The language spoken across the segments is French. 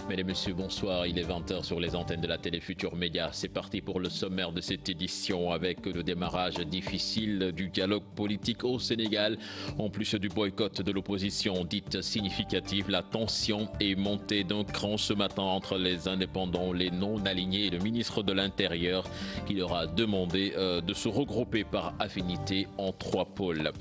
Mesdames et messieurs, bonsoir. Il est 20h sur les antennes de la télé Futur Média. C'est parti pour le sommaire de cette édition avec le démarrage difficile du dialogue politique au Sénégal. En plus du boycott de l'opposition dite significative, la tension est montée d'un cran ce matin entre les indépendants, les non-alignés et le ministre de l'Intérieur qui leur a demandé de se regrouper par affinité en 3 pôles.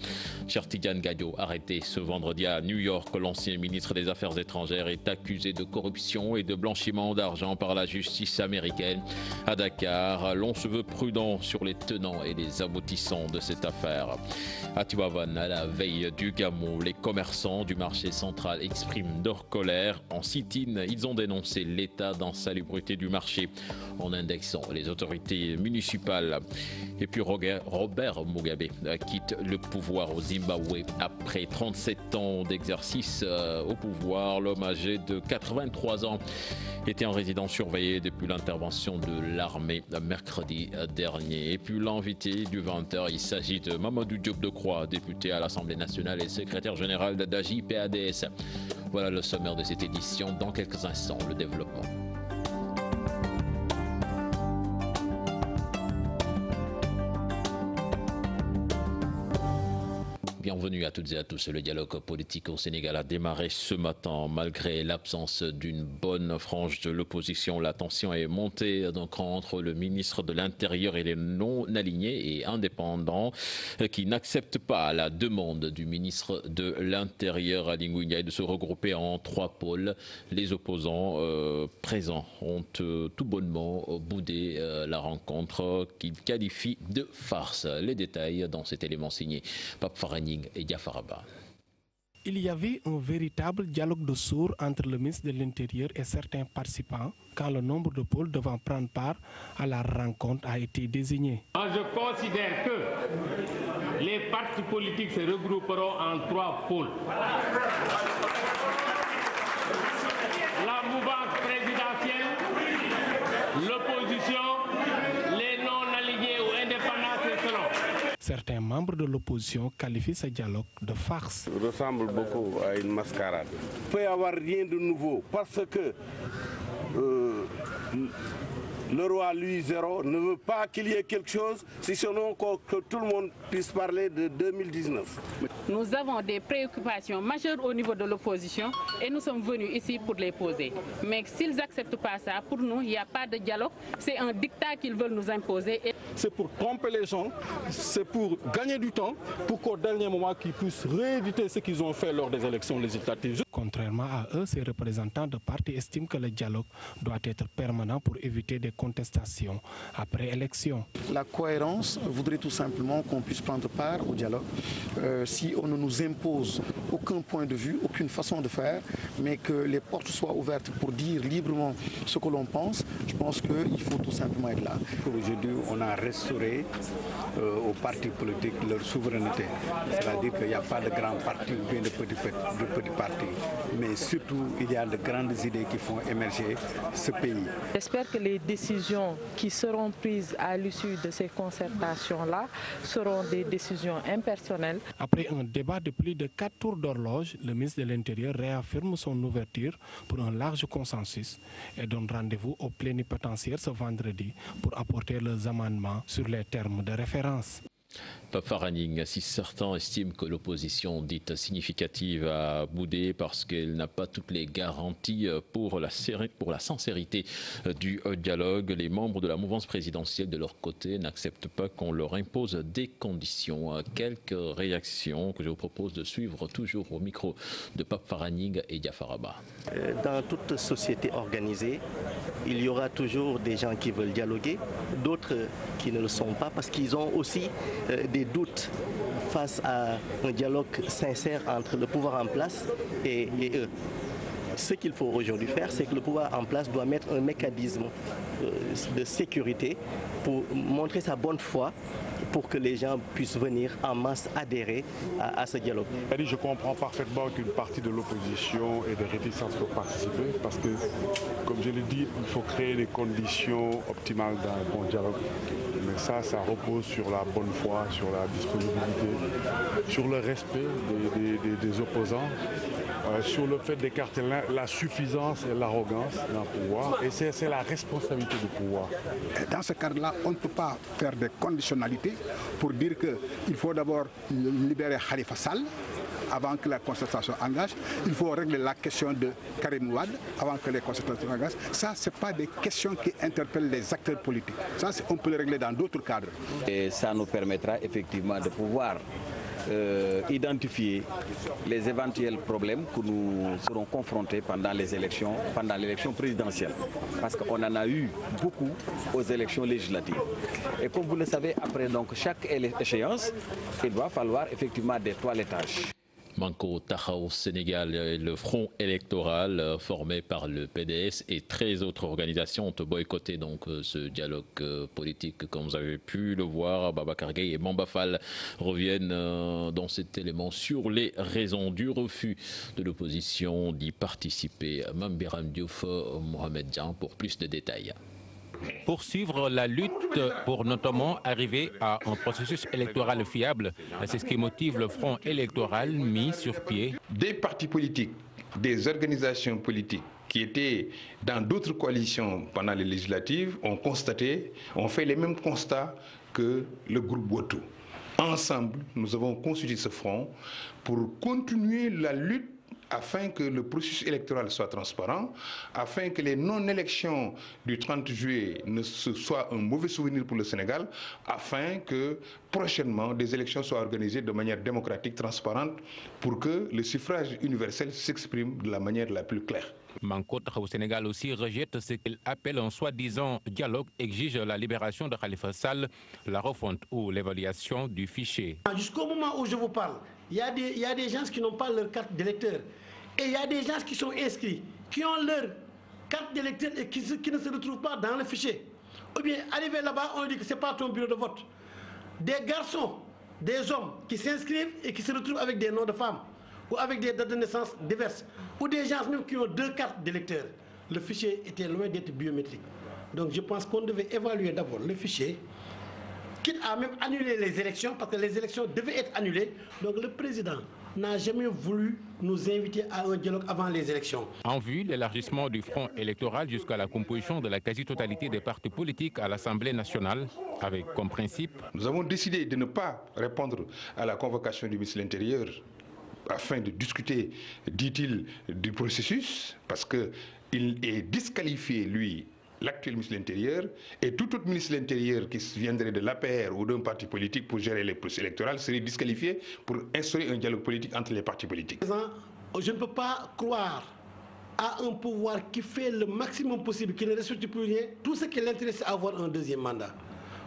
Cheikh Tidiane Gadio, arrêté ce vendredi à New York, l'ancien ministre des Affaires étrangères est accusé de corruption et de blanchiment d'argent par la justice américaine. À Dakar, l'on se veut prudent sur les tenants et les aboutissants de cette affaire. À Tivaouane, à la veille du Gamou, les commerçants du marché central expriment leur colère. En sit-in, ils ont dénoncé l'état d'insalubrité du marché en indexant les autorités municipales. Et puis Robert Mugabe quitte le pouvoir au Zimbabwe après 37 ans d'exercice au pouvoir. L'homme âgé de 83 ans était en résidence surveillée depuis l'intervention de l'armée mercredi dernier. Et puis l'invité du 20h, il s'agit de Mamadou Diop Decroix, député à l'Assemblée nationale et secrétaire général d'AJ-PADS. Voilà le sommaire de cette édition. Dans quelques instants, le développement. Bienvenue à toutes et à tous. Le dialogue politique au Sénégal a démarré ce matin. Malgré l'absence d'une bonne frange de l'opposition, la tension est montée d'un cran entre le ministre de l'Intérieur et les non-alignés et indépendants qui n'acceptent pas la demande du ministre de l'Intérieur, Ali Ngouille, de se regrouper en 3 pôles. Les opposants présents ont tout bonnement boudé la rencontre qu'ils qualifient de farce. Les détails dans cet élément signé Pape Faraning et Diafaraba. Il y avait un véritable dialogue de sourds entre le ministre de l'Intérieur et certains participants quand le nombre de pôles devant prendre part à la rencontre a été désigné. Je considère que les partis politiques se regrouperont en 3 pôles. La mouvance présidentielle, l'opposition, les non-alignés ou indépendants et selon. Certains membres de l'opposition qualifient ce dialogue de farce. Ça ressemble beaucoup à une mascarade. Il ne peut y avoir rien de nouveau parce que le roi Louis XI ne veut pas qu'il y ait quelque chose, si sinon que tout le monde puisse parler de 2019. Nous avons des préoccupations majeures au niveau de l'opposition et nous sommes venus ici pour les poser. Mais s'ils n'acceptent pas ça, pour nous, il n'y a pas de dialogue. C'est un dictat qu'ils veulent nous imposer. C'est pour tromper les gens, c'est pour gagner du temps, pour qu'au dernier moment, qu'ils puissent rééditer ce qu'ils ont fait lors des élections législatives. Contrairement à eux, ces représentants de partis estiment que le dialogue doit être permanent pour éviter des contestations après élection. La cohérence voudrait tout simplement qu'on puisse prendre part au dialogue. Si on ne nous impose aucun point de vue, aucune façon de faire, mais que les portes soient ouvertes pour dire librement ce que l'on pense, je pense qu'il faut tout simplement être là. Aujourd'hui, on a restauré aux partis politiques leur souveraineté. C'est-à-dire qu'il n'y a pas de grands partis ou bien de petits partis. Mais surtout, il y a de grandes idées qui font émerger ce pays. J'espère que les décisions qui seront prises à l'issue de ces concertations-là seront des décisions impersonnelles. Après un débat de plus de 4 tours d'horloge, le ministre de l'Intérieur réaffirme son ouverture pour un large consensus et donne rendez-vous aux plénipotentiaires ce vendredi pour apporter leurs amendements sur les termes de référence. Pape Faraning, si certains estiment que l'opposition dite significative a boudé parce qu'elle n'a pas toutes les garanties pour la sincérité du dialogue, les membres de la mouvance présidentielle de leur côté n'acceptent pas qu'on leur impose des conditions. Quelques réactions que je vous propose de suivre toujours au micro de Pape Faraning et Diafaraba. Dans toute société organisée, il y aura toujours des gens qui veulent dialoguer, d'autres qui ne le sont pas parce qu'ils ont aussi des doutes face à un dialogue sincère entre le pouvoir en place et eux. Ce qu'il faut aujourd'hui faire, c'est que le pouvoir en place doit mettre un mécanisme de sécurité pour montrer sa bonne foi, pour que les gens puissent venir en masse adhérer à ce dialogue. Je comprends parfaitement qu'une partie de l'opposition ait des réticences pour participer parce que, comme je l'ai dit, il faut créer les conditions optimales d'un bon dialogue. Mais ça repose sur la bonne foi, sur la disponibilité, sur le respect des opposants. sur le fait d'écarter la suffisance et l'arrogance d'un pouvoir. Et c'est la responsabilité du pouvoir. Dans ce cadre-là, on ne peut pas faire des conditionnalités pour dire qu'il faut d'abord libérer Khalifa Sall avant que la concertation engage. Il faut régler la question de Karim Wade avant que les concertations engagent. Ça, ce n'est pas des questions qui interpellent les acteurs politiques. Ça, on peut le régler dans d'autres cadres. Et ça nous permettra effectivement de pouvoir identifier les éventuels problèmes que nous serons confrontés pendant l'élection présidentielle. Parce qu'on en a eu beaucoup aux élections législatives. Et comme vous le savez, après donc, chaque échéance, il va falloir effectivement des toilettages. Manko Taxawu Sénégal, le front électoral formé par le PDS et 13 autres organisations ont boycotté donc ce dialogue politique. Comme vous avez pu le voir, Babacar Gueye et Mamba Fall reviennent dans cet élément sur les raisons du refus de l'opposition d'y participer. Mame Biram Diouf, Mohamed Dian pour plus de détails. Poursuivre la lutte pour notamment arriver à un processus électoral fiable, c'est ce qui motive le front électoral mis sur pied. Des partis politiques, des organisations politiques qui étaient dans d'autres coalitions pendant les législatives ont fait les mêmes constats que le groupe Boto. Ensemble, nous avons constitué ce front pour continuer la lutte afin que le processus électoral soit transparent, afin que les non-élections du 30 juillet ne soient un mauvais souvenir pour le Sénégal, afin que prochainement des élections soient organisées de manière démocratique, transparente, pour que le suffrage universel s'exprime de la manière la plus claire. Manko Taxawu Sénégal aussi rejette ce qu'il appelle un soi-disant dialogue, exige la libération de Khalifa Sall, la refonte ou l'évaluation du fichier. Jusqu'au moment où je vous parle, il y a des gens qui n'ont pas leur carte d'électeur. Et il y a des gens qui sont inscrits, qui ont leur carte d'électeur et qui ne se retrouvent pas dans le fichier. Ou bien, arrivé là-bas, on dit que ce n'est pas ton bureau de vote. Des garçons, des hommes qui s'inscrivent et qui se retrouvent avec des noms de femmes ou avec des dates de naissance diverses. Ou des gens même qui ont 2 cartes d'électeur. Le fichier était loin d'être biométrique. Donc je pense qu'on devait évaluer d'abord le fichier, quitte à même annuler les élections, parce que les élections devaient être annulées. Donc le président n'a jamais voulu nous inviter à un dialogue avant les élections. En vue de l'élargissement du front électoral jusqu'à la composition de la quasi-totalité des partis politiques à l'Assemblée nationale, avec comme principe... Nous avons décidé de ne pas répondre à la convocation du ministre de l'Intérieur afin de discuter, dit-il, du processus, parce qu'il est disqualifié, lui, l'actuel ministre de l'Intérieur, et tout autre ministre de l'Intérieur qui viendrait de l'APR ou d'un parti politique pour gérer les processus électoraux serait disqualifié pour instaurer un dialogue politique entre les partis politiques. Je ne peux pas croire à un pouvoir qui fait le maximum possible, qui ne respecte plus rien. Tout ce qui l'intéresse, c'est avoir un deuxième mandat.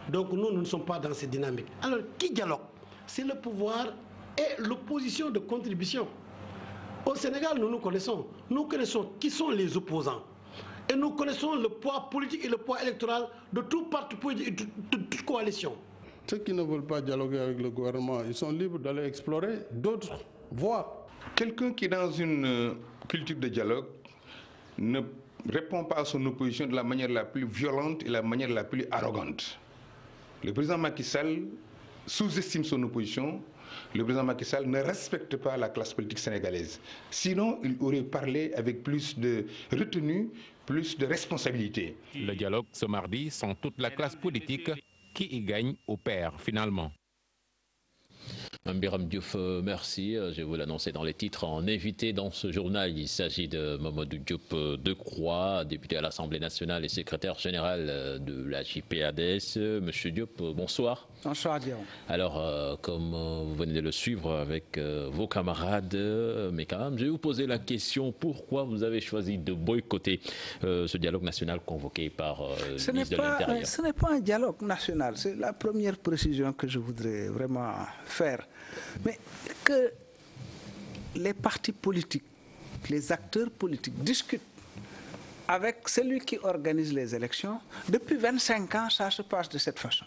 Donc nous ne sommes pas dans cette dynamique. Alors, qui dialogue? C'est le pouvoir et l'opposition de contribution. Au Sénégal, nous connaissons qui sont les opposants. Et nous connaissons le poids politique et le poids électoral de tout parti politique et de toute coalition. Ceux qui ne veulent pas dialoguer avec le gouvernement, ils sont libres d'aller explorer d'autres voies. Quelqu'un qui est dans une culture de dialogue ne répond pas à son opposition de la manière la plus violente et la manière la plus arrogante. Le président Macky Sall sous-estime son opposition. Le président Macky Sall ne respecte pas la classe politique sénégalaise. Sinon, il aurait parlé avec plus de retenue, plus de responsabilité. Le dialogue ce mardi sans toute la classe politique qui y gagne au pair finalement. Mame Biram Diouf, merci. Je vous l'annoncer dans les titres. En invité dans ce journal, il s'agit de Mamadou Diop Decroix, député à l'Assemblée nationale et secrétaire général de la JPADS. Monsieur Diop, bonsoir. Bonsoir, Dion. Alors, comme vous venez de le suivre avec vos camarades, mes camarades, je vais vous poser la question, pourquoi vous avez choisi de boycotter ce dialogue national convoqué par le ministre de l'Intérieur? Ce n'est pas un dialogue national, c'est la première précision que je voudrais vraiment faire. Mais que les partis politiques, les acteurs politiques discutent avec celui qui organise les élections, depuis 25 ans, ça se passe de cette façon.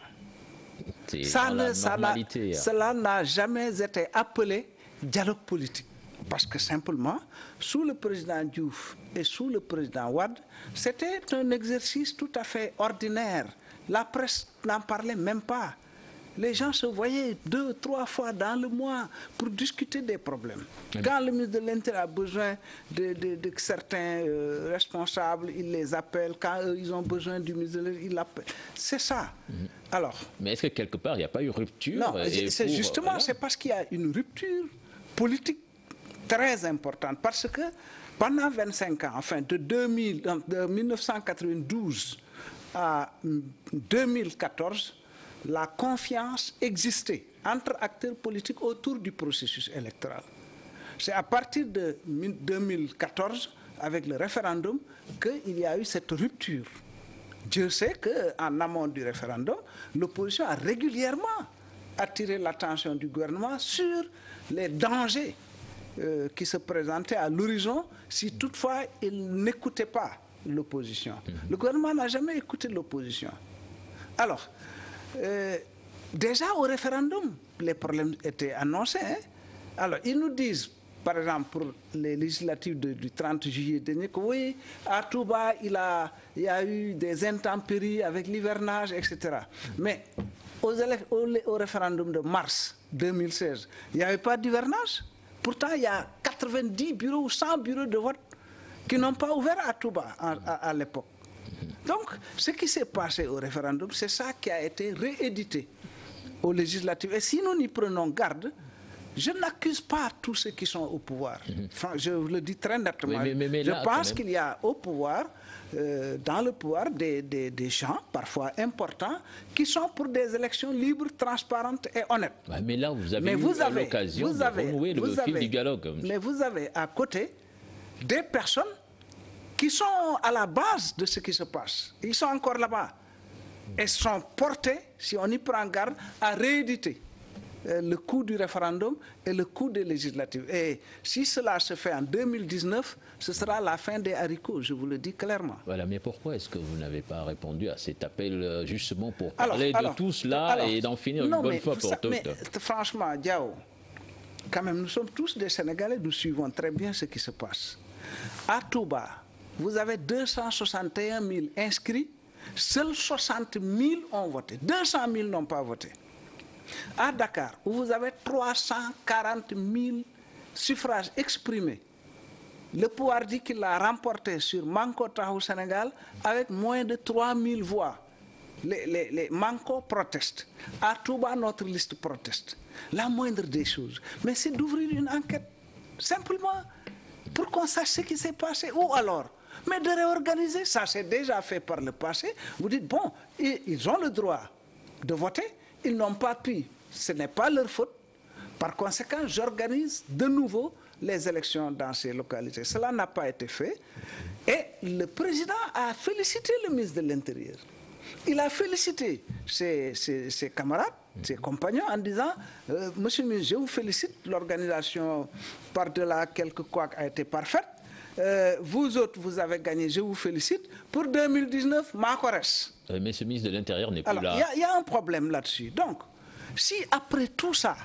Cela n'a jamais été appelé dialogue politique. Parce que simplement, sous le président Diouf et sous le président Wade, c'était un exercice tout à fait ordinaire. La presse n'en parlait même pas. les gens se voyaient 2, 3 fois dans le mois pour discuter des problèmes. Quand le ministre de l'Intérieur a besoin de certains responsables, il les appelle. Quand ils ont besoin du ministre de l'Intérieur, il l'appelle. C'est ça. Alors, mais est-ce que quelque part, il n'y a pas eu rupture? Non, c'est justement, voilà. C'est parce qu'il y a une rupture politique très importante. Parce que pendant 25 ans, enfin de 1992 à 2014, la confiance existait entre acteurs politiques autour du processus électoral. C'est à partir de 2014, avec le référendum, qu'il y a eu cette rupture. Dieu sait qu'en amont du référendum, l'opposition a régulièrement attiré l'attention du gouvernement sur les dangers qui se présentaient à l'horizon si toutefois il n'écoutait pas l'opposition. Le gouvernement n'a jamais écouté l'opposition. Alors, déjà au référendum, les problèmes étaient annoncés. Hein? Alors, ils nous disent, par exemple, pour les législatives du 30 juillet dernier, que oui, à Touba, il y a eu des intempéries avec l'hivernage, etc. Mais au référendum de mars 2016, il n'y avait pas d'hivernage. Pourtant, il y a 90 bureaux ou 100 bureaux de vote qui n'ont pas ouvert à Touba à l'époque. Donc, ce qui s'est passé au référendum, c'est ça qui a été réédité aux législatives. Et si nous n'y prenons garde, je n'accuse pas tous ceux qui sont au pouvoir. Enfin, je vous le dis très nettement. Je pense qu'il y a au pouvoir, dans le pouvoir, des gens, parfois importants, qui sont pour des élections libres, transparentes et honnêtes. Ouais, mais là, vous avez eu l'occasion de renouer le fil du dialogue. Mais vous avez à côté des personnes qui sont à la base de ce qui se passe. Ils sont encore là-bas. Et sont portés, si on y prend garde, à rééditer le coût du référendum et le coût des législatives. Et si cela se fait en 2019, ce sera la fin des haricots, je vous le dis clairement. Voilà, mais pourquoi est-ce que vous n'avez pas répondu à cet appel justement pour parler de tout cela et d'en finir une bonne fois pour toutes? Mais franchement, Diao, quand même, nous sommes tous des Sénégalais, nous suivons très bien ce qui se passe. À Touba, vous avez 261 000 inscrits, seuls 60 000 ont voté, 200 000 n'ont pas voté. À Dakar, où vous avez 340 000 suffrages exprimés, le pouvoir dit qu'il l'a remporté sur Manko Tahoe Sénégal avec moins de 3 000 voix. Les Manko protestent. À Touba, notre liste proteste. La moindre des choses. Mais c'est d'ouvrir une enquête, simplement, pour qu'on sache ce qui s'est passé. Ou alors, mais de réorganiser, ça c'est déjà fait par le passé. Vous dites, bon, ils ont le droit de voter. Ils n'ont pas pu, ce n'est pas leur faute. Par conséquent, j'organise de nouveau les élections dans ces localités. Cela n'a pas été fait. Et le président a félicité le ministre de l'Intérieur. Il a félicité ses camarades, ses compagnons, en disant « Monsieur le ministre, je vous félicite, l'organisation par-delà quelques couacs a été parfaite. Vous autres, vous avez gagné, je vous félicite. Pour 2019, Makores. » Mais ce ministre de l'Intérieur n'est plus là. Il y a un problème là-dessus. Donc, si après tout ça,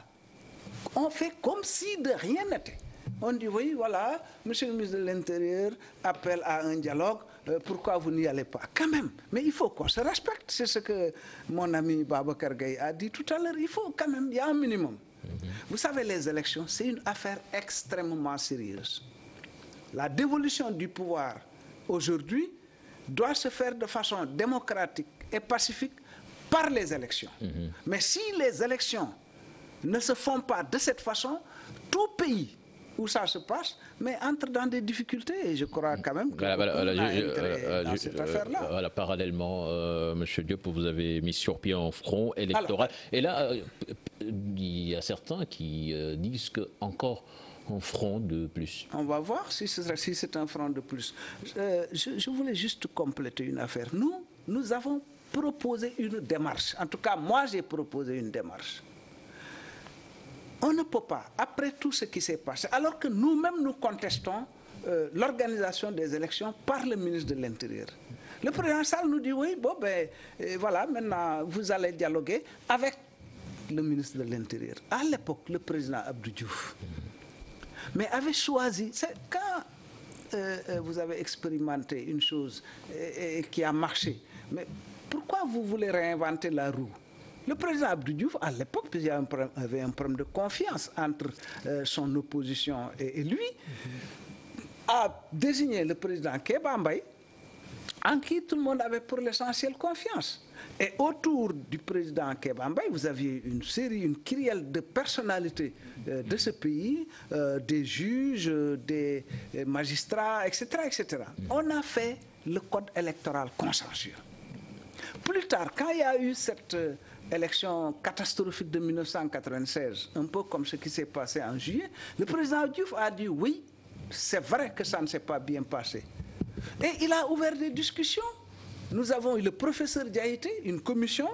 on fait comme si de rien n'était, on dit, oui, voilà, monsieur le ministre de l'Intérieur appelle à un dialogue, pourquoi vous n'y allez pas? Quand même, mais il faut qu'on se respecte. C'est ce que mon ami Babacar Gaye a dit tout à l'heure. Il faut quand même, il y a un minimum. Vous savez, les élections, c'est une affaire extrêmement sérieuse. La dévolution du pouvoir aujourd'hui doit se faire de façon démocratique et pacifique par les élections. Mais si les élections ne se font pas de cette façon, tout pays où ça se passe, mais entre dans des difficultés. Et je crois quand même que dans cette affaire-là. Voilà, parallèlement, M. Diop, vous avez mis sur pied un front électoral. Et là, il y a certains qui disent qu'encore un front de plus. On va voir si c'est un front de plus. Je voulais juste compléter une affaire. Nous avons proposé une démarche. En tout cas, moi, j'ai proposé une démarche. On ne peut pas, après tout ce qui s'est passé, alors que nous-mêmes nous contestons l'organisation des élections par le ministre de l'Intérieur. Le président Sall nous dit, oui, bon, ben, voilà, maintenant, vous allez dialoguer avec le ministre de l'Intérieur. À l'époque, le président Abdou Diouf, mais avait choisi, quand vous avez expérimenté une chose qui a marché, mais pourquoi vous voulez réinventer la roue? Le président Abdou Diouf, à l'époque, il y avait un problème de confiance entre son opposition et lui, a désigné le président Kéba Mbaye, en qui tout le monde avait pour l'essentiel confiance. Et autour du président Kéba Mbaye, vous aviez une kyrielle de personnalités de ce pays, des juges, des magistrats, etc., etc. On a fait le code électoral consensuel. Plus tard, quand il y a eu cette élection catastrophique de 1996, un peu comme ce qui s'est passé en juillet, le président Diouf a dit oui, c'est vrai que ça ne s'est pas bien passé. Et il a ouvert des discussions. Nous avons eu le professeur Diaïté, une commission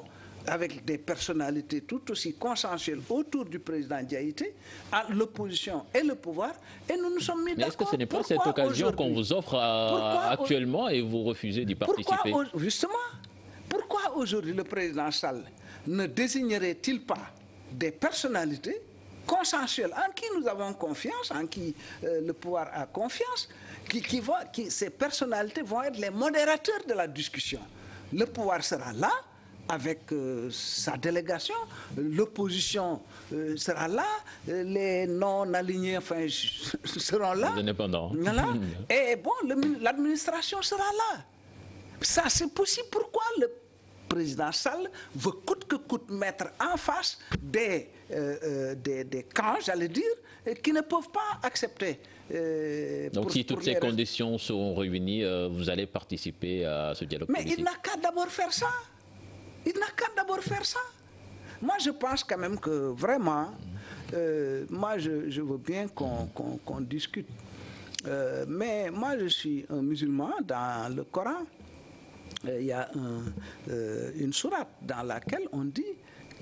avec des personnalités tout aussi consensuelles autour du président Diaïté, à l'opposition et le pouvoir, et nous nous sommes mis d'accord. Mais est-ce que ce n'est pas cette occasion qu'on vous offre actuellement et vous refusez d'y participer? Justement, pourquoi aujourd'hui le président Sall ne désignerait-il pas des personnalités consensuelles en qui nous avons confiance, en qui le pouvoir a confiance, ces personnalités vont être les modérateurs de la discussion. Le pouvoir sera là avec sa délégation, l'opposition sera là, les non-alignés seront là. Les indépendants. Voilà. Et bon, l'administration sera là. Ça, c'est possible. Pourquoi le président Sall veut coûte que coûte mettre en face des camps, j'allais dire, qui ne peuvent pas accepter. Donc si toutes ces conditions sont réunies, vous allez participer à ce dialogue politique. Mais il n'a qu'à d'abord faire ça. Il n'a qu'à d'abord faire ça. Moi, je pense quand même que vraiment, moi, je veux bien qu'on discute. Mais moi, je suis un musulman. Dans le Coran, il y a une sourate dans laquelle on dit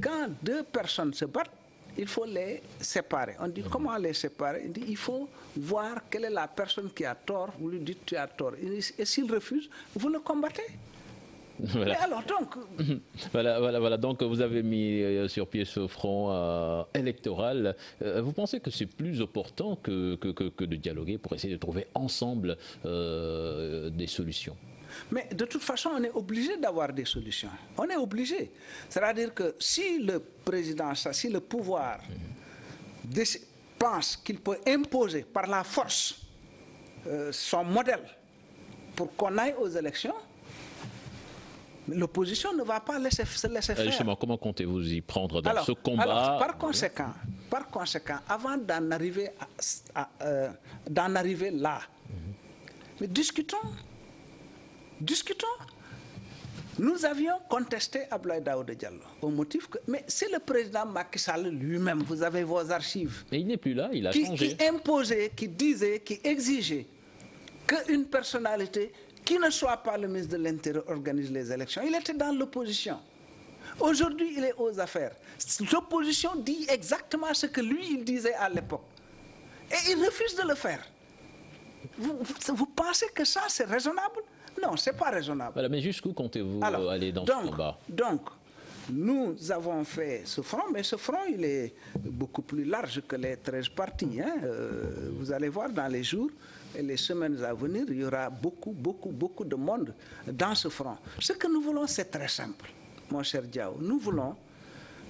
quand deux personnes se battent, il faut les séparer. On dit comment les séparer? Il dit il faut voir quelle est la personne qui a tort. Vous lui dites tu as tort. Et s'il refuse, vous le combattez. Voilà. Mais alors donc... Voilà. Donc vous avez mis sur pied ce front électoral. Vous pensez que c'est plus opportun que de dialoguer pour essayer de trouver ensemble des solutions? Mais de toute façon, on est obligé d'avoir des solutions. On est obligé. C'est-à-dire que si le président, si le pouvoir pense qu'il peut imposer par la force son modèle pour qu'on aille aux élections, l'opposition ne va pas se laisser faire. Justement, comment comptez-vous y prendre dans ce combat? Alors, par conséquent, avant d'en arriver là, mais discutons. Nous avions contesté Abdoulaye Daouda Diallo au motif que... Mais c'est le président Macky Sall lui-même, vous avez vos archives. Et il n'est plus là, il a changé. Qui imposait, qui disait, qui exigeait qu'une personnalité qui ne soit pas le ministre de l'Intérieur organise les élections. Il était dans l'opposition. Aujourd'hui, il est aux affaires. L'opposition dit exactement ce que lui, il disait à l'époque. Et il refuse de le faire. Vous pensez que ça, c'est raisonnable? Non, ce n'est pas raisonnable. Voilà, mais jusqu'où comptez-vous aller dans ce combat? Donc, nous avons fait ce front, mais ce front, il est beaucoup plus large que les 13 partis. Hein. Vous allez voir dans les jours et les semaines à venir, il y aura beaucoup de monde dans ce front. Ce que nous voulons, c'est très simple, mon cher Diao. Nous voulons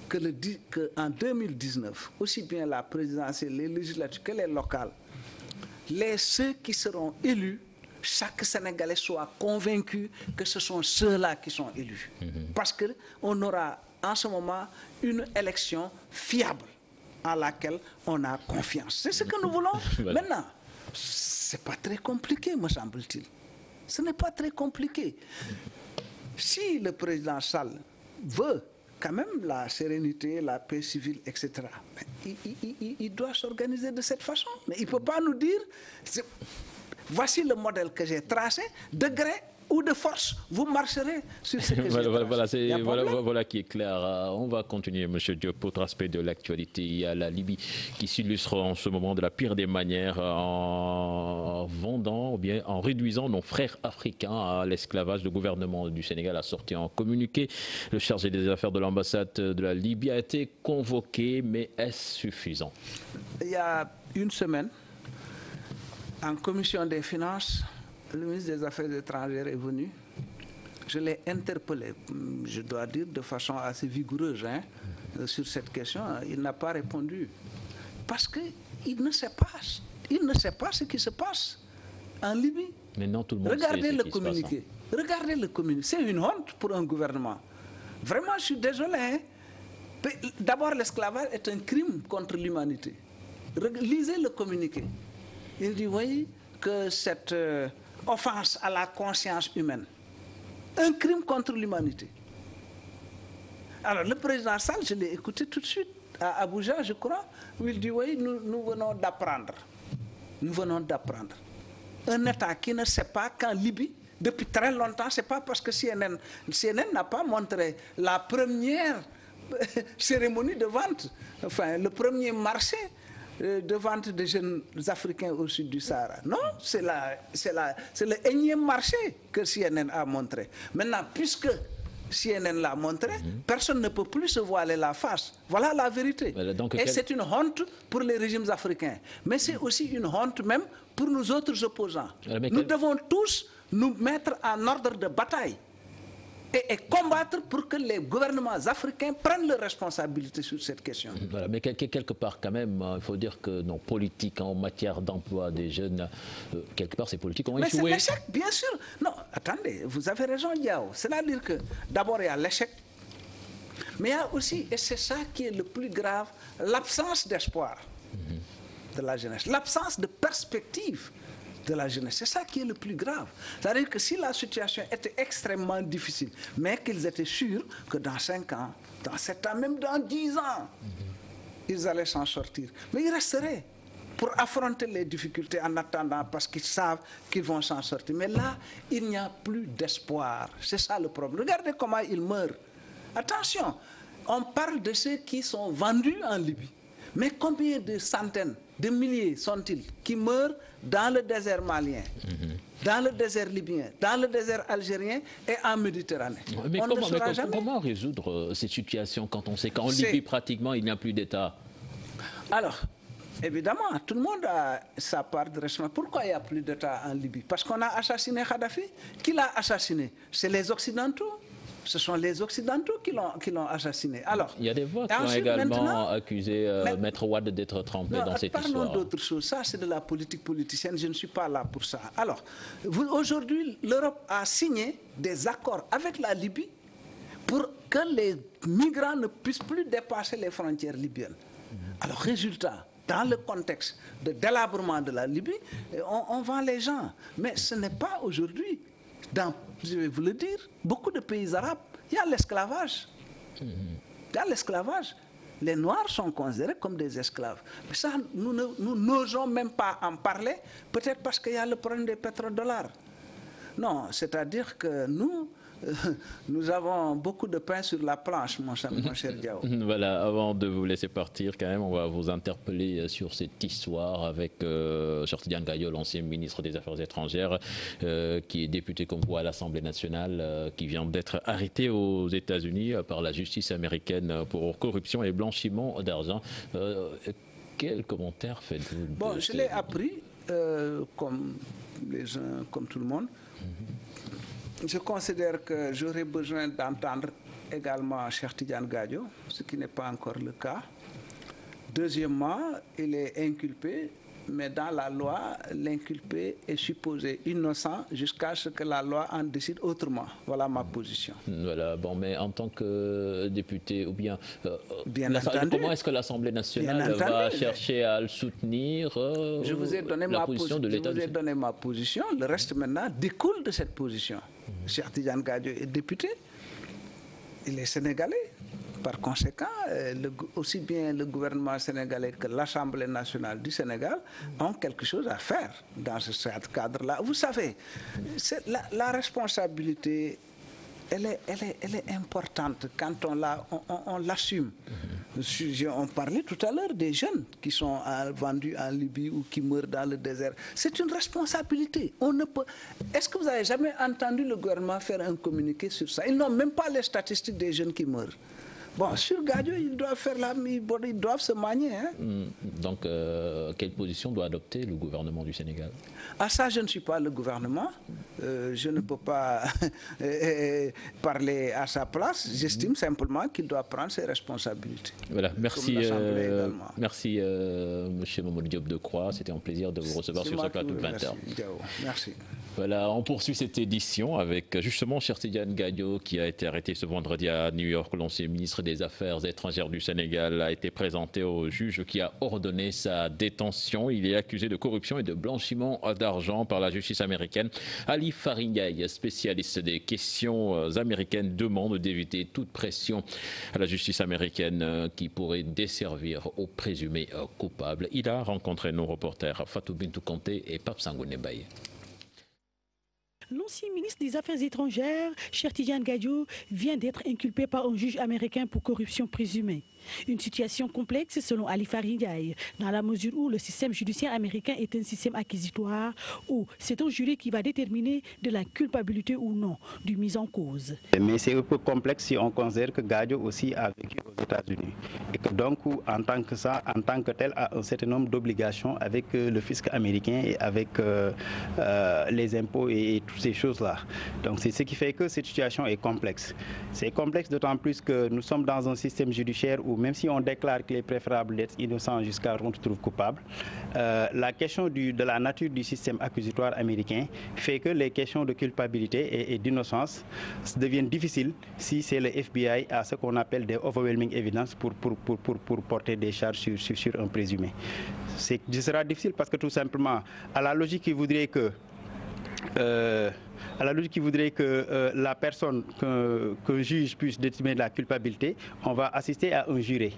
qu'en 2019, aussi bien la présidentielle, les législatives que les locales, ceux qui seront élus, chaque Sénégalais soit convaincu que ce sont ceux-là qui sont élus. Parce qu'on aura en ce moment une élection fiable à laquelle on a confiance. C'est ce que nous voulons. Maintenant, ce n'est pas très compliqué, me semble-t-il. Ce n'est pas très compliqué. Si le président Sall veut quand même la sérénité, la paix civile, etc., il doit s'organiser de cette façon. Mais il ne peut pas nous dire... Voici le modèle que j'ai tracé, de gré ou de force, vous marcherez sur ce que j'ai tracé. Voilà qui est clair. On va continuer, M. Diop, autre aspect de l'actualité. Il y a la Libye qui s'illustre en ce moment de la pire des manières en vendant ou bien en réduisant nos frères africains à l'esclavage. Le gouvernement du Sénégal a sorti un communiqué. Le chargé des affaires de l'ambassade de la Libye a été convoqué, mais est-ce suffisant? Il y a une semaine, en commission des finances, le ministre des Affaires étrangères est venu je l'ai interpellé, je dois dire de façon assez vigoureuse, hein, sur cette question. Il n'a pas répondu. Parce qu'il ne sait pas ce qui se passe en Libye. Mais non, tout le monde Regardez sait ce le qui se communiqué. passe, hein. Regardez le communiqué. C'est une honte pour un gouvernement. Vraiment, je suis désolé. Hein. D'abord, l'esclavage est un crime contre l'humanité. Lisez le communiqué. Il dit, oui, que cette offense à la conscience humaine, un crime contre l'humanité. Alors, le président Sall, je l'ai écouté tout de suite à Abuja, je crois, où il dit, oui, nous venons d'apprendre. Nous venons d'apprendre. Un État qui ne sait pas qu'en Libye, depuis très longtemps, c'est pas parce que CNN n'a pas montré la première cérémonie de vente, enfin, le premier marché de vente des jeunes Africains au sud du Sahara. Non, c'est le énième marché que CNN a montré. Maintenant, puisque CNN l'a montré, personne ne peut plus se voiler la face. Voilà la vérité. Et c'est une honte pour les régimes africains. Mais c'est aussi une honte même pour nous autres opposants. Nous devons tous nous mettre en ordre de bataille et combattre pour que les gouvernements africains prennent leurs responsabilités sur cette question. Voilà, mais quelque part quand même, il faut dire que nos politiques en matière d'emploi des jeunes, quelque part ces politiques ont échoué. Mais c'est l'échec, bien sûr. Non, attendez, vous avez raison, Diao. C'est-à-dire que d'abord il y a l'échec, mais il y a aussi, et c'est ça qui est le plus grave, l'absence d'espoir de la jeunesse, l'absence de perspective de la jeunesse. C'est ça qui est le plus grave. C'est-à-dire que si la situation était extrêmement difficile, mais qu'ils étaient sûrs que dans 5 ans, dans 7 ans, même dans 10 ans, ils allaient s'en sortir. Mais ils resteraient pour affronter les difficultés en attendant, parce qu'ils savent qu'ils vont s'en sortir. Mais là, il n'y a plus d'espoir. C'est ça le problème. Regardez comment ils meurent. Attention, on parle de ceux qui sont vendus en Libye. Mais combien de centaines, de milliers sont-ils qui meurent dans le désert malien, dans le désert libyen, dans le désert algérien et en Méditerranée? Mais comment résoudre ces situations quand on sait qu'en Libye, pratiquement, il n'y a plus d'État? Alors, évidemment, tout le monde a sa part de responsabilité. Pourquoi il n'y a plus d'État en Libye? Parce qu'on a assassiné Kadhafi. Qui l'a assassiné? C'est les Occidentaux. Ce sont les Occidentaux qui l'ont assassiné. Alors, il y a des voix qui ont également accusé Maître Wade d'être trempé dans cette histoire. Parlons d'autre chose. Ça, c'est de la politique politicienne. Je ne suis pas là pour ça. Alors, aujourd'hui, l'Europe a signé des accords avec la Libye pour que les migrants ne puissent plus dépasser les frontières libyennes. Alors, résultat, dans le contexte de délabrement de la Libye, on vend les gens. Mais ce n'est pas aujourd'hui. Je vais vous le dire, beaucoup de pays arabes, il y a l'esclavage. Il y a l'esclavage. Les Noirs sont considérés comme des esclaves. Mais ça, nous n'osons même pas en parler, peut-être parce qu'il y a le problème des pétrodollars. Non, c'est-à-dire que nous avons beaucoup de pain sur la planche, mon cher Diao. Voilà, avant de vous laisser partir, quand même, on va vous interpeller sur cette histoire avec Cheikh Tidiane Gadio, l'ancien ministre des Affaires étrangères, qui est député comme vous à l'Assemblée nationale, qui vient d'être arrêté aux États-Unis par la justice américaine pour corruption et blanchiment d'argent. Quel commentaire faites-vous? Bon, je l'ai appris, comme tout le monde. Je considère que j'aurais besoin d'entendre également Cheikh Tidiane Gadio, ce qui n'est pas encore le cas. Deuxièmement, il est inculpé, mais dans la loi, l'inculpé est supposé innocent jusqu'à ce que la loi en décide autrement. Voilà ma position. Voilà, bon, mais en tant que député, ou bien, comment est-ce que l'Assemblée nationale va chercher à le soutenir? Je vous ai donné la position de l'État. Je vous ai donné ma position. Le reste maintenant découle de cette position. Cheikh Tidiane Gadio est député, il est sénégalais. Par conséquent, aussi bien le gouvernement sénégalais que l'Assemblée nationale du Sénégal ont quelque chose à faire dans ce cadre-là. Vous savez, la responsabilité, elle est importante quand on l'assume. On parlait tout à l'heure des jeunes qui sont vendus en Libye ou qui meurent dans le désert. C'est une responsabilité. Est-ce que vous avez jamais entendu le gouvernement faire un communiqué sur ça? Ils n'ont même pas les statistiques des jeunes qui meurent. Bon, sur Gadio, ils doivent faire ils doivent se manier. Hein. Donc, quelle position doit adopter le gouvernement du Sénégal? Ah ça, je ne suis pas le gouvernement. Je ne peux pas parler à sa place. J'estime simplement qu'il doit prendre ses responsabilités. Voilà, merci, merci M. Mamadou Diop Decroix. C'était un plaisir de vous recevoir sur ce plateau de 20h. Merci. Voilà, on poursuit cette édition avec justement Cheikh Tidiane Gadio qui a été arrêté ce vendredi à New York. L'ancien ministre des Affaires étrangères du Sénégal a été présenté au juge qui a ordonné sa détention. Il est accusé de corruption et de blanchiment d'argent par la justice américaine. Ali Faringaï, spécialiste des questions américaines, demande d'éviter toute pression à la justice américaine qui pourrait desservir aux présumés coupables. Il a rencontré nos reporters Fatou Bintou Kanté et Pape Sangoune Baye. L'ancien ministre des Affaires étrangères, Cheikh Tidiane Gadio, vient d'être inculpé par un juge américain pour corruption présumée. Une situation complexe selon Ali Faringaï, dans la mesure où le système judiciaire américain est un système acquisitoire où c'est un jury qui va déterminer de la culpabilité ou non du mis en cause. Mais c'est un peu complexe si on considère que Gadio aussi a vécu aux États-Unis et que donc en tant que tel a un certain nombre d'obligations avec le fisc américain et avec les impôts et toutes ces choses-là. Donc c'est ce qui fait que cette situation est complexe. C'est complexe d'autant plus que nous sommes dans un système judiciaire où même si on déclare qu'il est préférable d'être innocent jusqu'à ce qu'on se trouve coupable, la question de la nature du système accusatoire américain fait que les questions de culpabilité et d'innocence deviennent difficiles si c'est le FBI à ce qu'on appelle des overwhelming evidence pour porter des charges sur un présumé. Ce sera difficile parce que tout simplement, à la logique qui voudrait que la personne qu'un juge puisse déterminer la culpabilité, on va assister à un juré.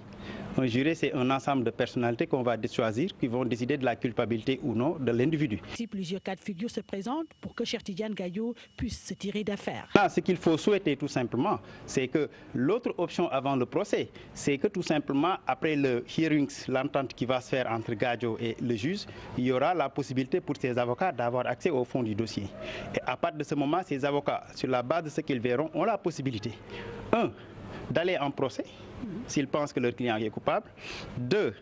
Un juré, c'est un ensemble de personnalités qu'on va choisir, qui vont décider de la culpabilité ou non de l'individu. Si plusieurs cas de figure se présentent pour que Cheikh Tidiane Gadio puisse se tirer d'affaire. Là, ce qu'il faut souhaiter tout simplement, c'est que l'autre option avant le procès, c'est que tout simplement, après le hearings, l'entente qui va se faire entre Gadio et le juge, il y aura la possibilité pour ses avocats d'avoir accès au fond du dossier. Et à partir de ce moment, ces avocats, sur la base de ce qu'ils verront, ont la possibilité, 1, d'aller en procès, s'ils pensent que leur client est coupable. 2,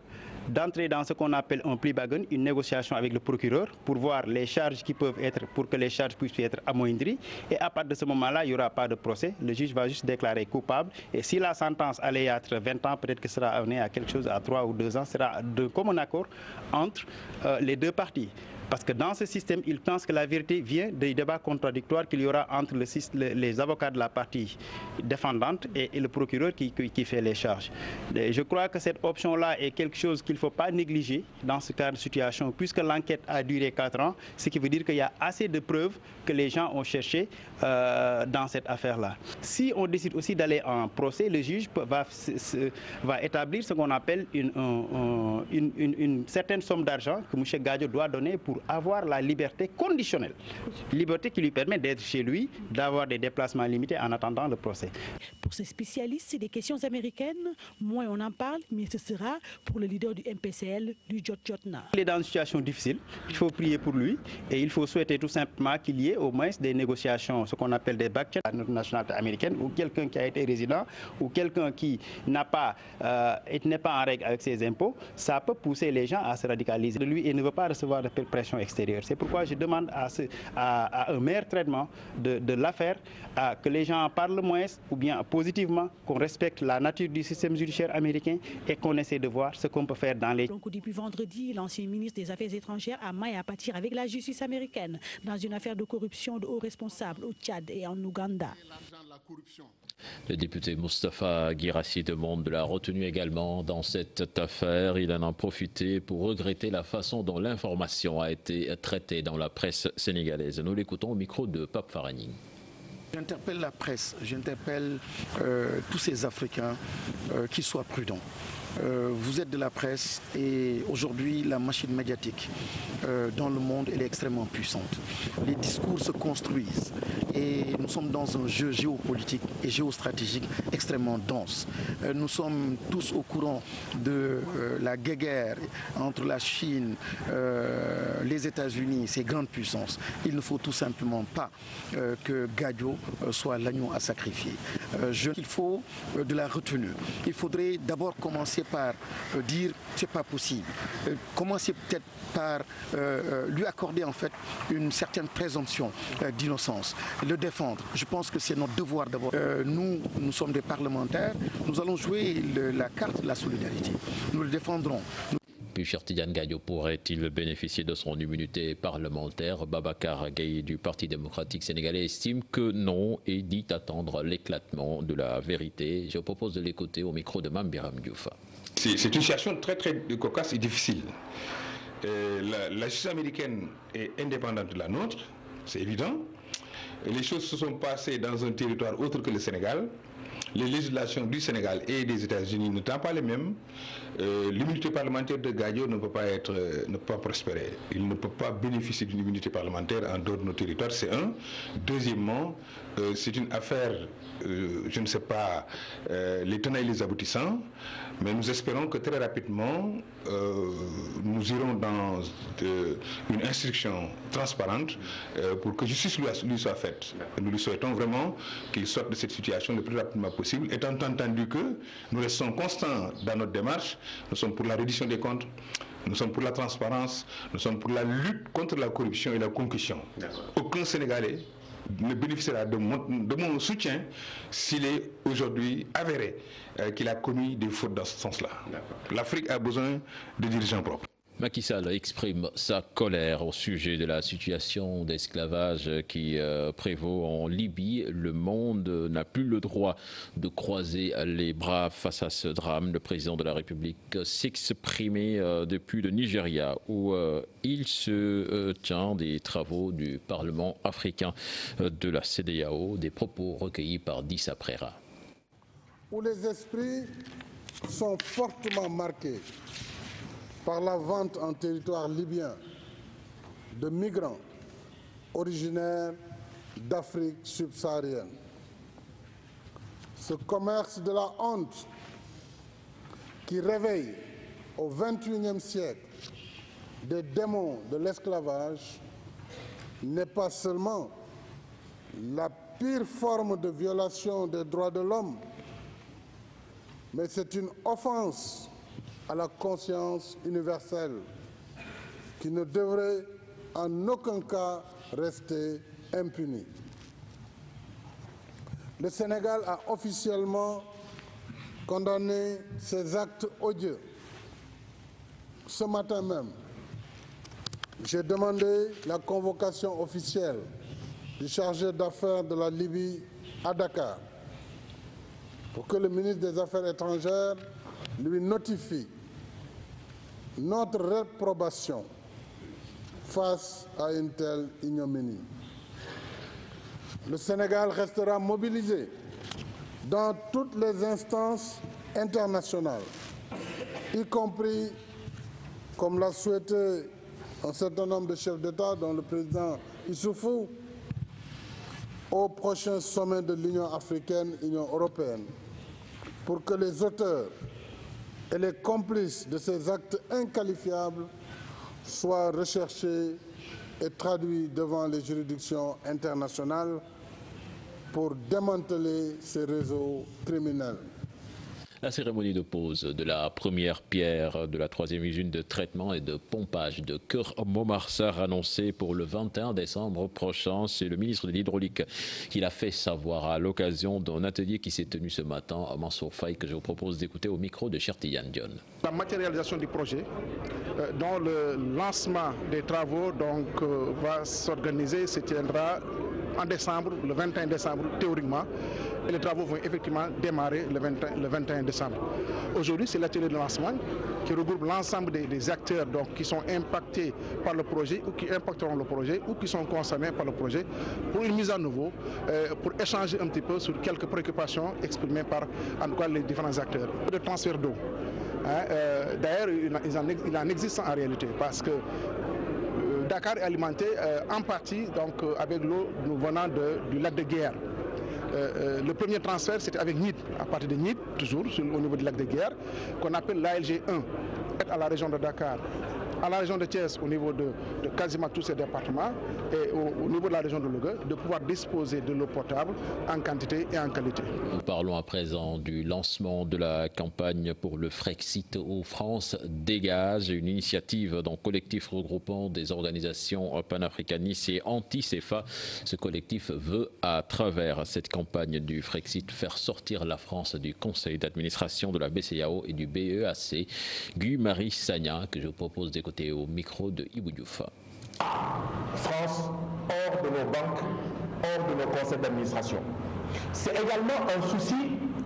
d'entrer dans ce qu'on appelle un plea bargain, une négociation avec le procureur pour voir les charges qui peuvent être, pour que les charges puissent être amoindries. Et à partir de ce moment-là, il n'y aura pas de procès. Le juge va juste déclarer coupable. Et si la sentence allait être 20 ans, peut-être que sera amené à quelque chose à 3 ou 2 ans, sera de commun accord entre les deux parties. Parce que dans ce système, ils pensent que la vérité vient des débats contradictoires qu'il y aura entre les avocats de la partie défendante et le procureur qui fait les charges. Et je crois que cette option-là est quelque chose qu'il ne faut pas négliger dans ce cas de situation, puisque l'enquête a duré 4 ans, ce qui veut dire qu'il y a assez de preuves que les gens ont cherché dans cette affaire-là. Si on décide aussi d'aller en procès, le juge va établir ce qu'on appelle une certaine somme d'argent que M. Gadio doit donner pour avoir la liberté conditionnelle. Liberté qui lui permet d'être chez lui, d'avoir des déplacements limités en attendant le procès. Pour ces spécialistes, c'est des questions américaines. Moins on en parle, mais ce sera pour le leader du MPCL, du Jotna. Il est dans une situation difficile. Il faut prier pour lui et il faut souhaiter tout simplement qu'il y ait au moins des négociations, ce qu'on appelle des back-checks à notre nationalité américaine, ou quelqu'un qui a été résident ou quelqu'un qui n'est pas en règle avec ses impôts, ça peut pousser les gens à se radicaliser de lui et ne veut pas recevoir de pression extérieure. C'est pourquoi je demande à un meilleur traitement de l'affaire, que les gens en parlent moins ou bien positivement, qu'on respecte la nature du système judiciaire américain et qu'on essaie de voir ce qu'on peut faire dans les... Donc depuis vendredi, l'ancien ministre des Affaires étrangères a maille à pâtir avec la justice américaine dans une affaire de corruption de hauts responsables au Tchad et en Ouganda. Le député Moustapha Guirassi demande de la retenue également dans cette affaire. Il en a profité pour regretter la façon dont l'information a été traitée dans la presse sénégalaise. Nous l'écoutons au micro de Pape Farani. J'interpelle la presse, j'interpelle tous ces Africains qui soient prudents. Vous êtes de la presse et aujourd'hui la machine médiatique dans le monde elle est extrêmement puissante. Les discours se construisent et nous sommes dans un jeu géopolitique et géostratégique extrêmement dense. Nous sommes tous au courant de la guerre entre la Chine, les États-Unis, ces grandes puissances. Il ne faut tout simplement pas que Gadio soit l'agneau à sacrifier. jeunes. Il faut de la retenue. Il faudrait d'abord commencer par dire c'est pas possible. Commencer peut-être par lui accorder en fait une certaine présomption d'innocence, le défendre. Je pense que c'est notre devoir d'abord. Nous sommes des parlementaires, nous allons jouer la carte de la solidarité. Nous le défendrons. Puis Cheikh Tidiane Gadio pourrait-il bénéficier de son immunité parlementaire? Babacar Gaye du Parti démocratique sénégalais estime que non et dit attendre l'éclatement de la vérité. Je propose de l'écouter au micro de Mame Biram Diouf. C'est une situation très cocasse et difficile. La justice américaine est indépendante de la nôtre, c'est évident. Les choses se sont passées dans un territoire autre que le Sénégal. Les législations du Sénégal et des États-Unis ne sont pas les mêmes. L'immunité parlementaire de Gadio ne peut pas prospérer. Il ne peut pas bénéficier d'une immunité parlementaire en dehors de nos territoires, c'est un. Deuxièmement, c'est une affaire, je ne sais pas les tenants et les aboutissants, mais nous espérons que très rapidement, nous irons dans une instruction transparente pour que justice lui soit faite. Nous lui souhaitons vraiment qu'il sorte de cette situation le plus rapidement possible, étant entendu que nous restons constants dans notre démarche. Nous sommes pour la reddition des comptes, nous sommes pour la transparence, nous sommes pour la lutte contre la corruption et la concussion. Aucun Sénégalais ne bénéficiera de mon soutien s'il est aujourd'hui avéré qu'il a commis des fautes dans ce sens-là. L'Afrique a besoin de dirigeants propres. Macky Sall exprime sa colère au sujet de la situation d'esclavage qui prévaut en Libye. Le monde n'a plus le droit de croiser les bras face à ce drame. Le président de la République s'exprimait depuis le Nigeria où il se tient des travaux du Parlement africain de la CEDEAO, des propos recueillis par Dissa Prera. Où les esprits sont fortement marqués par la vente en territoire libyen de migrants originaires d'Afrique subsaharienne. Ce commerce de la honte qui réveille au XXIe siècle des démons de l'esclavage n'est pas seulement la pire forme de violation des droits de l'homme, mais c'est une offense à la conscience universelle qui ne devrait en aucun cas rester impunie. Le Sénégal a officiellement condamné ces actes odieux. Ce matin même, j'ai demandé la convocation officielle du chargé d'affaires de la Libye à Dakar pour que le ministre des Affaires étrangères lui notifie notre réprobation face à une telle ignominie. Le Sénégal restera mobilisé dans toutes les instances internationales, y compris, comme l'a souhaité un certain nombre de chefs d'État, dont le président Issoufou, au prochain sommet de l'Union africaine, Union européenne, pour que les auteurs et les complices de ces actes inqualifiables soient recherchés et traduits devant les juridictions internationales pour démanteler ces réseaux criminels. La cérémonie de pose de la première pierre de la 3e usine de traitement et de pompage de Keur Momar-Sarr annoncée pour le 21 décembre prochain. C'est le ministre de l'Hydraulique qui l'a fait savoir à l'occasion d'un atelier qui s'est tenu ce matin à Mansour Faye, que je vous propose d'écouter au micro de Cheikh Tidiane Dione. La matérialisation du projet, dont le lancement des travaux va s'organiser, se tiendra en décembre, le 21 décembre théoriquement, et les travaux vont effectivement démarrer le 21 décembre. Aujourd'hui, c'est l'atelier de lancement qui regroupe l'ensemble des acteurs qui sont impactés par le projet ou qui impacteront le projet ou qui sont concernés par le projet pour une mise à niveau, pour échanger un petit peu sur quelques préoccupations exprimées par en tout cas les différents acteurs. Le transfert d'eau. D'ailleurs, il en existe en réalité parce que Dakar est alimenté en partie avec l'eau nous venant du lac de Guiers. Le premier transfert, c'était avec Nid, à partir de Nid, toujours au niveau du lac de Guiers, qu'on appelle l'ALG 1, à la région de Dakar, à la région de Thiès au niveau de quasiment tous ces départements et au niveau de la région de Louga de pouvoir disposer de l'eau potable en quantité et en qualité. Nous parlons à présent du lancement de la campagne pour le Frexit au France Dégage, une initiative d'un collectif regroupant des organisations panafricanistes et anti-CFA. Ce collectif veut, à travers cette campagne du Frexit, faire sortir la France du conseil d'administration de la BCEAO et du BEAC. Guy-Marie Sagna, que je vous propose d'écouter au micro de Ibou Diouf. France, hors de nos banques, hors de nos conseils d'administration. C'est également un souci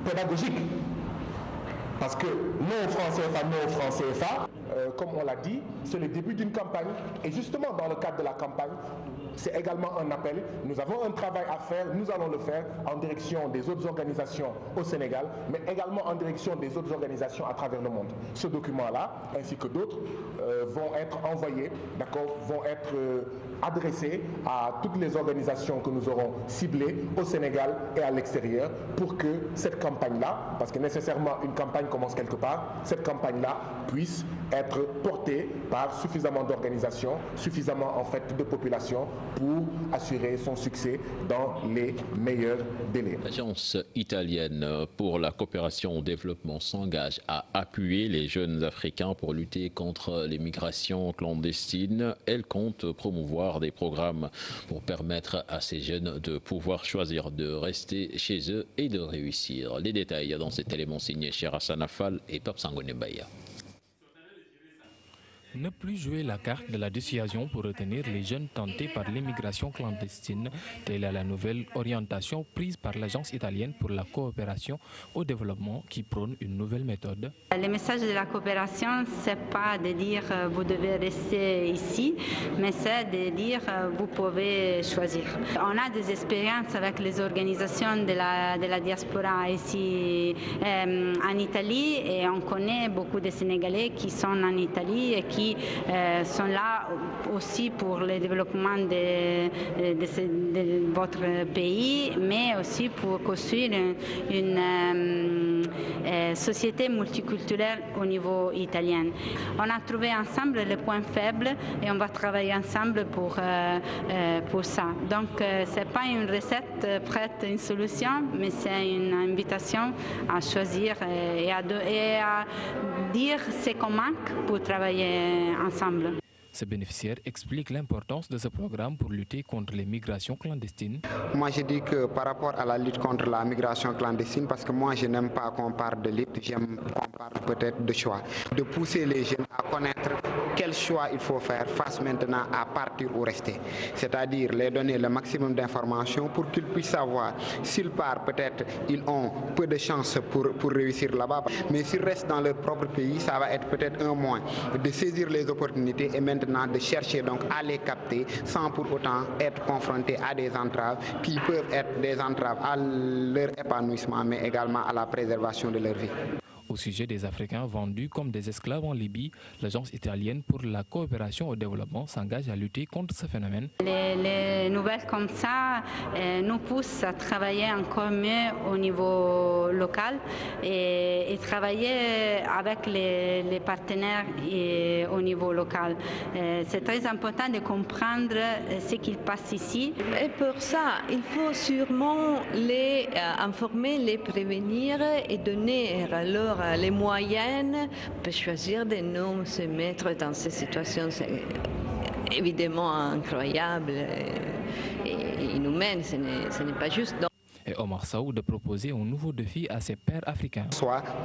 pédagogique. Parce que non au franc CFA, non au franc CFA, comme on l'a dit, c'est le début d'une campagne. Et justement, dans le cadre de la campagne, c'est également un appel. Nous avons un travail à faire, nous allons le faire en direction des autres organisations au Sénégal, mais également en direction des autres organisations à travers le monde. Ce document-là, ainsi que d'autres, vont être envoyés, vont être adressés à toutes les organisations que nous aurons ciblées au Sénégal et à l'extérieur pour que cette campagne-là, parce que nécessairement une campagne commence quelque part, cette campagne-là puisse être portée par suffisamment d'organisations, suffisamment en fait de populations pour assurer son succès dans les meilleurs délais. L'agence italienne pour la coopération au développement s'engage à appuyer les jeunes Africains pour lutter contre les migrations clandestines. Elle compte promouvoir des programmes pour permettre à ces jeunes de pouvoir choisir de rester chez eux et de réussir. Les détails dans cet élément signé Cher Hassan Affal et Pape Sangone Baya. Ne plus jouer la carte de la dissuasion pour retenir les jeunes tentés par l'immigration clandestine, telle est la nouvelle orientation prise par l'agence italienne pour la coopération au développement qui prône une nouvelle méthode. Le message de la coopération, ce n'est pas de dire vous devez rester ici, mais c'est de dire vous pouvez choisir. On a des expériences avec les organisations de la diaspora ici en Italie et on connaît beaucoup de Sénégalais qui sont en Italie et qui sont là aussi pour le développement de votre pays, mais aussi pour construire une société multiculturelle au niveau italien. On a trouvé ensemble les points faibles et on va travailler ensemble pour ça. Donc ce n'est pas une recette prête, une solution, mais c'est une invitation à choisir et à dire ce qu'on manque pour travailler ensemble. Ces bénéficiaires expliquent l'importance de ce programme pour lutter contre les migrations clandestines. Moi, je dis que par rapport à la lutte contre la migration clandestine, parce que moi, je n'aime pas qu'on parle de lutte, j'aime qu'on parle peut-être de choix. De pousser les jeunes à connaître quel choix il faut faire face maintenant à partir ou rester. C'est-à-dire les donner le maximum d'informations pour qu'ils puissent savoir s'ils partent, peut-être ils ont peu de chances pour réussir là-bas. Mais s'ils restent dans leur propre pays, ça va être peut-être un moyen de saisir les opportunités et maintenant de chercher donc à les capter sans pour autant être confrontés à des entraves qui peuvent être des entraves à leur épanouissement mais également à la préservation de leur vie. Au sujet des Africains vendus comme des esclaves en Libye, l'agence italienne pour la coopération au développement s'engage à lutter contre ce phénomène. Les nouvelles comme ça nous poussent à travailler encore mieux au niveau local et travailler avec les partenaires au niveau local. C'est très important de comprendre ce qui passe ici. Et pour ça, il faut sûrement les informer, les prévenir et donner alors les moyens pour choisir de ne se mettre dans ces situations évidemment incroyables et inhumaines. Ce n'est pas juste. Et Omar Sow de proposer un nouveau défi à ses pairs africains.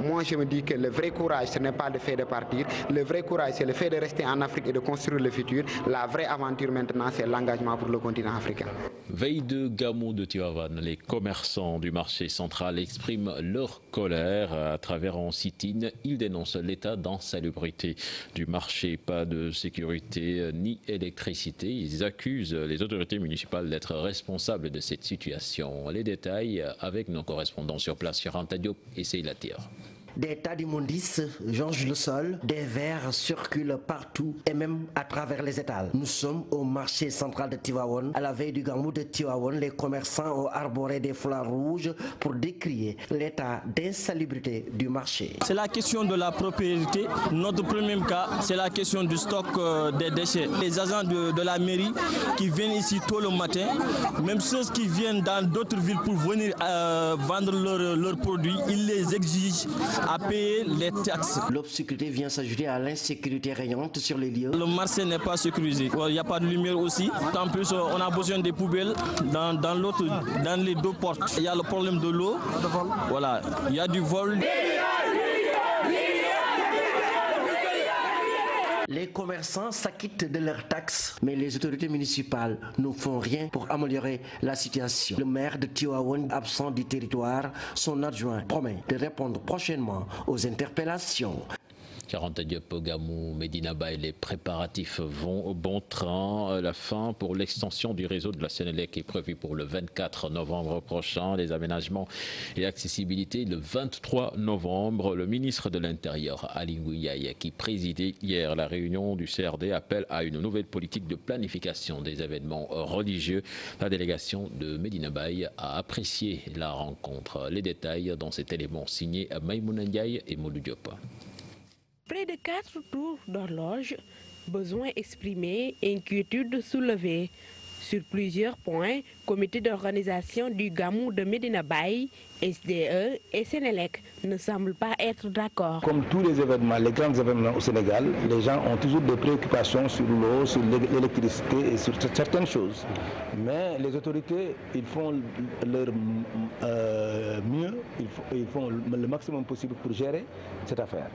Moi, je me dis que le vrai courage, ce n'est pas le fait de partir. Le vrai courage, c'est le fait de rester en Afrique et de construire le futur. La vraie aventure maintenant, c'est l'engagement pour le continent africain. Veille de Gamou de Tivaouane, les commerçants du marché central expriment leur colère à travers un sit-in. Ils dénoncent l'état d'insalubrité du marché, pas de sécurité ni électricité. Ils accusent les autorités municipales d'être responsables de cette situation. Les détails avec nos correspondants sur place, Anta Diop et Seyla Tire. Des tas d'immondices jonchent le sol, des vers circulent partout et même à travers les étals. Nous sommes au marché central de Tivaouane. À la veille du Gamou de Tivaouane, les commerçants ont arboré des foulards rouges pour décrier l'état d'insalubrité du marché. C'est la question de la propriété. Notre premier cas, c'est la question du stock des déchets. Les agents de la mairie qui viennent ici tôt le matin, même ceux qui viennent dans d'autres villes pour venir vendre leurs produits, ils les exigent à payer les taxes. L'obscurité vient s'ajouter à l'insécurité régnante sur les lieux. Le marché n'est pas sécurisé. Il n'y a pas de lumière aussi. En plus, on a besoin des poubelles dans les deux portes. Il y a le problème de l'eau. Voilà, il y a du vol. Les commerçants s'acquittent de leurs taxes, mais les autorités municipales ne font rien pour améliorer la situation. Le maire de Tivaouane, absent du territoire, son adjoint promet de répondre prochainement aux interpellations. 40 Diop Gamou, Medina Baye, les préparatifs vont au bon train. La fin pour l'extension du réseau de la Sénélec est prévue pour le 24 novembre prochain. Les aménagements et accessibilité le 23 novembre. Le ministre de l'Intérieur, Ali Ngouille, qui présidait hier la réunion du CRD, appelle à une nouvelle politique de planification des événements religieux. La délégation de Medina Baye a apprécié la rencontre. Les détails dans cet élément signé Maïmouna Ndiaye et Modou Diop. Près de 4 tours d'horloge, besoins exprimés, inquiétudes soulevées. Sur plusieurs points, comité d'organisation du Gamou de Medina Baye, SDE et Sénélec ne semblent pas être d'accord. Comme tous les événements, les grands événements au Sénégal, les gens ont toujours des préoccupations sur l'eau, sur l'électricité et sur certaines choses. Mais les autorités, ils font leur mieux, ils font le maximum possible pour gérer cette affaire.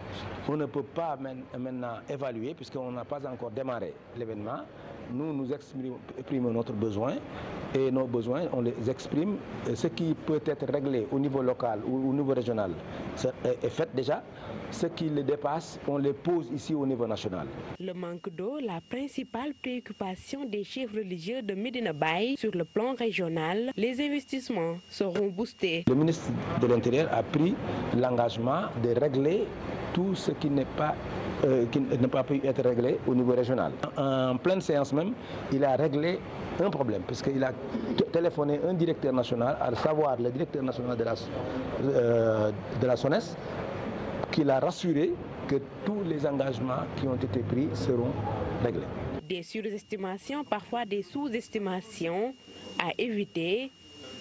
On ne peut pas maintenant évaluer, puisqu'on n'a pas encore démarré l'événement. Nous exprimons notre besoin et nos besoins, on les exprime. Ce qui peut être réglé au niveau local ou au niveau régional est fait déjà. Ce qui les dépasse, on les pose ici au niveau national. Le manque d'eau, la principale préoccupation des chefs religieux de Medina Baye. Sur le plan régional, les investissements seront boostés. Le ministre de l'Intérieur a pris l'engagement de régler tout ce qui n'a pas pu être réglé au niveau régional. En pleine séance même, il a réglé un problème, puisqu'il a téléphoné un directeur national, à savoir le directeur national de la SONES, qui l'a rassuré que tous les engagements qui ont été pris seront réglés. Des surestimations, parfois des sous-estimations à éviter.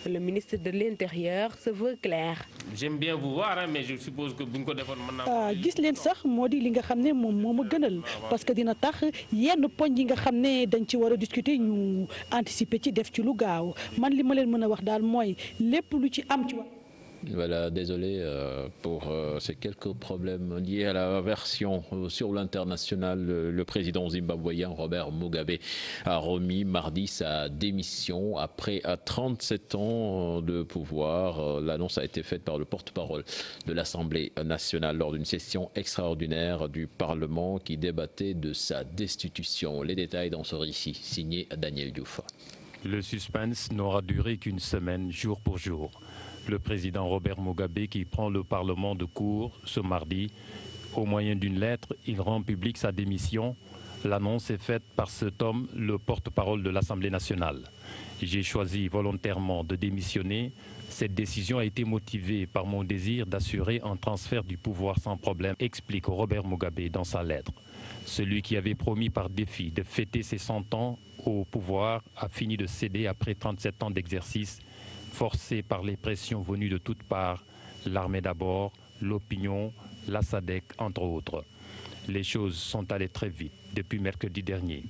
Le ministre de l'Intérieur se veut clair. J'aime bien vous voir, mais je suppose que bu ñu ko defoon mën naa. gis leen sax moo di li nga xam ne moom moo ma gënal parce que dina tax yenn poñ yi nga xam ne dañ ci war a discuter ñu anticiper ci def ci lu gaaw man li ma leen mën a wax daal mooy lépp lu ci am ci. Voilà, désolé pour ces quelques problèmes liés à la version sur l'international. Le président zimbabwéen Robert Mugabe a remis mardi sa démission après 37 ans de pouvoir. L'annonce a été faite par le porte-parole de l'Assemblée nationale lors d'une session extraordinaire du Parlement qui débattait de sa destitution. Les détails dans ce récit signé Daniel Diouf. Le suspense n'aura duré qu'une semaine, jour pour jour. Le président Robert Mugabe qui prend le Parlement de court ce mardi. Au moyen d'une lettre, il rend publique sa démission. L'annonce est faite par cet homme, le porte-parole de l'Assemblée nationale. J'ai choisi volontairement de démissionner. Cette décision a été motivée par mon désir d'assurer un transfert du pouvoir sans problème, explique Robert Mugabe dans sa lettre. Celui qui avait promis par défi de fêter ses 100 ans au pouvoir a fini de céder après 37 ans d'exercice. Forcé par les pressions venues de toutes parts, l'armée d'abord, l'opinion, la SADC, entre autres. Les choses sont allées très vite depuis mercredi dernier.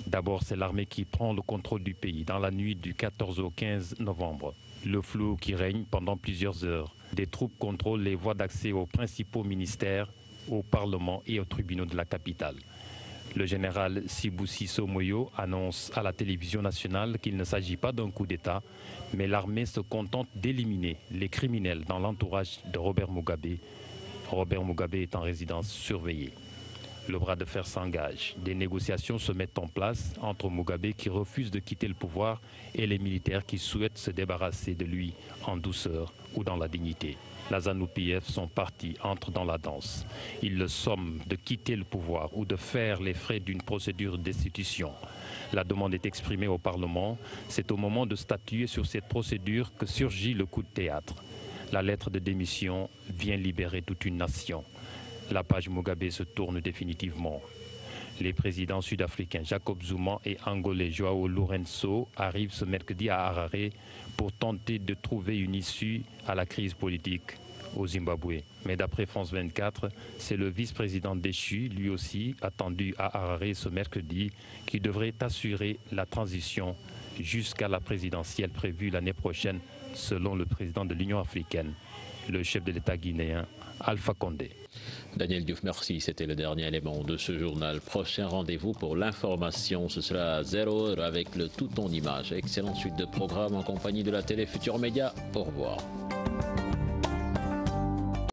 D'abord, c'est l'armée qui prend le contrôle du pays dans la nuit du 14 au 15 novembre. Le flou qui règne pendant plusieurs heures. Des troupes contrôlent les voies d'accès aux principaux ministères, au Parlement et aux tribunaux de la capitale. Le général Sibusiso Moyo annonce à la télévision nationale qu'il ne s'agit pas d'un coup d'État, mais l'armée se contente d'éliminer les criminels dans l'entourage de Robert Mugabe. Robert Mugabe est en résidence surveillée. Le bras de fer s'engage. Des négociations se mettent en place entre Mugabe qui refuse de quitter le pouvoir et les militaires qui souhaitent se débarrasser de lui en douceur ou dans la dignité. La ZANU-PF, son parti, entre dans la danse. Ils le somment de quitter le pouvoir ou de faire les frais d'une procédure de destitution. La demande est exprimée au Parlement. C'est au moment de statuer sur cette procédure que surgit le coup de théâtre. La lettre de démission vient libérer toute une nation. La page Mugabe se tourne définitivement. Les présidents sud-africains Jacob Zuma et angolais João Lourenço arrivent ce mercredi à Harare pour tenter de trouver une issue à la crise politique au Zimbabwe. Mais d'après France 24, c'est le vice-président déchu, lui aussi attendu à Harare ce mercredi, qui devrait assurer la transition jusqu'à la présidentielle prévue l'année prochaine, selon le président de l'Union africaine, le chef de l'État guinéen, Alpha Condé. Daniel Diouf, merci. C'était le dernier élément de ce journal. Prochain rendez-vous pour l'information. Ce sera à 0h avec le tout en images. Excellente suite de programmes en compagnie de la télé Futur Média. Au revoir.